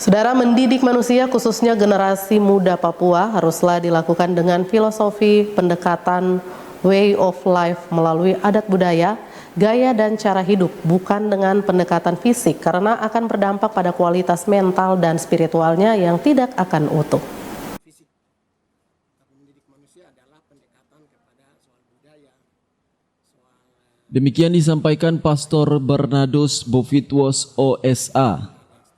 Saudara, mendidik manusia khususnya generasi muda Papua haruslah dilakukan dengan filosofi pendekatan way of life melalui adat budaya, gaya dan cara hidup, bukan dengan pendekatan fisik karena akan berdampak pada kualitas mental dan spiritualnya yang tidak akan utuh. Demikian disampaikan Pastor Bernardus Bovitwos OSA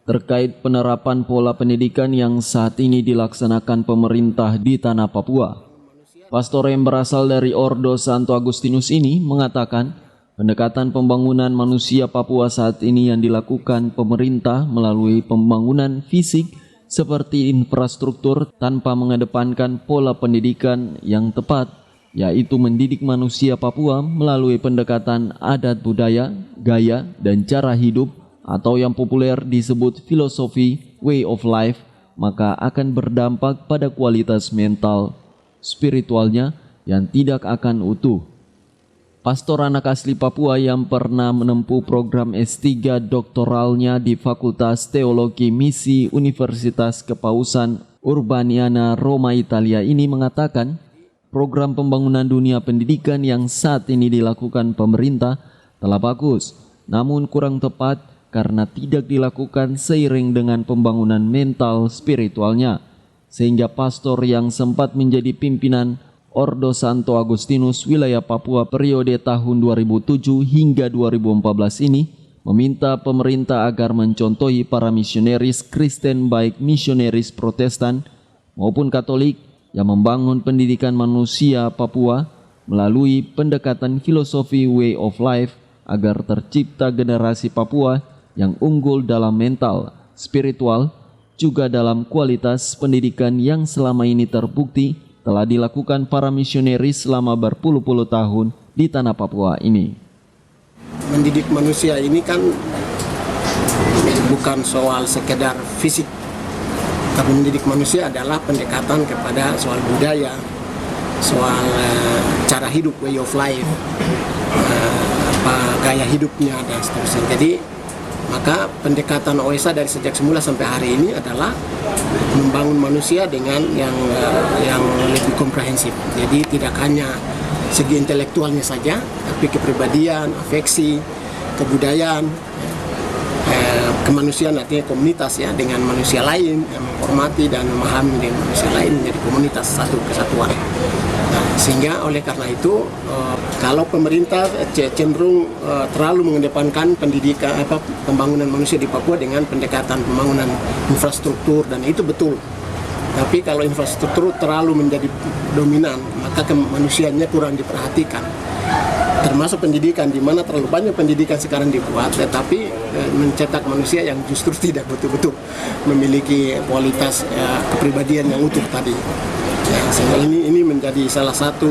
terkait penerapan pola pendidikan yang saat ini dilaksanakan pemerintah di tanah Papua. Pastor yang berasal dari Ordo Santo Agustinus ini mengatakan pendekatan pembangunan manusia Papua saat ini yang dilakukan pemerintah melalui pembangunan fisik seperti infrastruktur tanpa mengedepankan pola pendidikan yang tepat, yaitu mendidik manusia Papua melalui pendekatan adat budaya, gaya, dan cara hidup atau yang populer disebut filosofi way of life, maka akan berdampak pada kualitas mental, spiritualnya yang tidak akan utuh. Pastor anak asli Papua yang pernah menempuh program S3 doktoralnya di Fakultas Teologi Misi Universitas Kepausan Urbaniana Roma Italia ini mengatakan program pembangunan dunia pendidikan yang saat ini dilakukan pemerintah telah bagus, namun kurang tepat karena tidak dilakukan seiring dengan pembangunan mental spiritualnya, sehingga pastor yang sempat menjadi pimpinan Ordo Santo Agustinus wilayah Papua periode tahun 2007 hingga 2014 ini meminta pemerintah agar mencontohi para misionaris Kristen baik misionaris Protestan maupun Katolik yang membangun pendidikan manusia Papua melalui pendekatan filosofi way of life agar tercipta generasi Papua yang unggul dalam mental, spiritual, juga dalam kualitas pendidikan yang selama ini terbukti telah dilakukan para misionaris selama berpuluh-puluh tahun di tanah Papua ini. Mendidik manusia ini kan bukan soal sekedar fisik, tapi mendidik manusia adalah pendekatan kepada soal budaya, soal cara hidup, way of life, gaya hidupnya dan seterusnya. Jadi maka pendekatan OSA dari sejak semula sampai hari ini adalah membangun manusia dengan yang lebih komprehensif. Jadi tidak hanya segi intelektualnya saja, tapi kepribadian, afeksi, kebudayaan, kemanusiaan artinya komunitas ya, dengan manusia lain yang menghormati dan memahami dengan manusia lain menjadi komunitas, satu kesatuan. Sehingga oleh karena itu kalau pemerintah cenderung terlalu mengedepankan pendidikan pembangunan manusia di Papua dengan pendekatan pembangunan infrastruktur, dan itu betul. Tapi kalau infrastruktur terlalu menjadi dominan, maka kemanusiaannya kurang diperhatikan. Termasuk pendidikan, di mana terlalu banyak pendidikan sekarang dibuat, tetapi mencetak manusia yang justru tidak betul-betul memiliki kualitas kepribadian yang utuh tadi. Ya, sehingga ini menjadi salah satu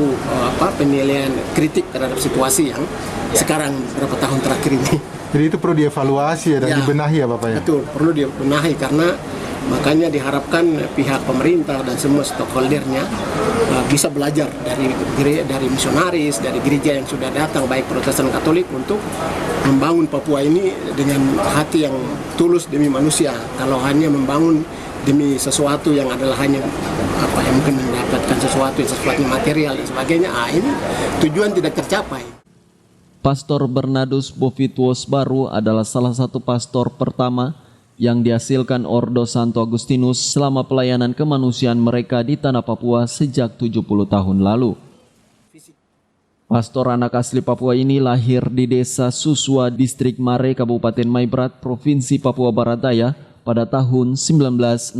penilaian kritik terhadap situasi yang sekarang beberapa tahun terakhir ini. Jadi itu perlu dievaluasi dan dibenahi ya Bapak ya? Betul, perlu dibenahi karena makanya diharapkan pihak pemerintah dan semua stakeholdernya bisa belajar dari misionaris, dari gereja yang sudah datang baik Protestan Katolik untuk membangun Papua ini dengan hati yang tulus demi manusia. Kalau hanya membangun demi sesuatu yang adalah hanya yang mungkin mendapatkan sesuatu yang sifatnya material dan sebagainya, ini tujuan tidak tercapai. Pastor Bernardus Bovitwos baru adalah salah satu pastor pertama yang dihasilkan Ordo Santo Agustinus selama pelayanan kemanusiaan mereka di tanah Papua sejak 70 tahun lalu. Pastor anak asli Papua ini lahir di Desa Suswa, Distrik Mare, Kabupaten Maibrat, Provinsi Papua Barat Daya pada tahun 1969.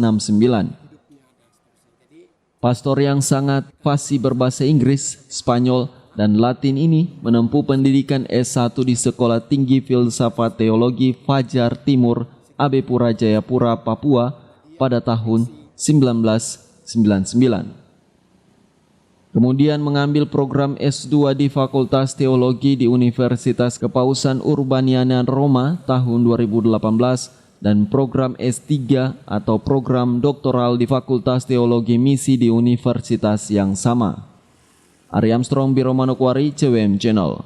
Pastor yang sangat fasih berbahasa Inggris, Spanyol, dan Latin ini menempuh pendidikan S1 di Sekolah Tinggi Filsafat Teologi Fajar Timur, AB Pura Jayapura, Papua pada tahun 1999. Kemudian mengambil program S2 di Fakultas Teologi di Universitas Kepausan Urbaniana Roma tahun 2018 dan program S3 atau program doktoral di Fakultas Teologi Misi di universitas yang sama. Ari Armstrong, Biro Manokwari, CWM Channel.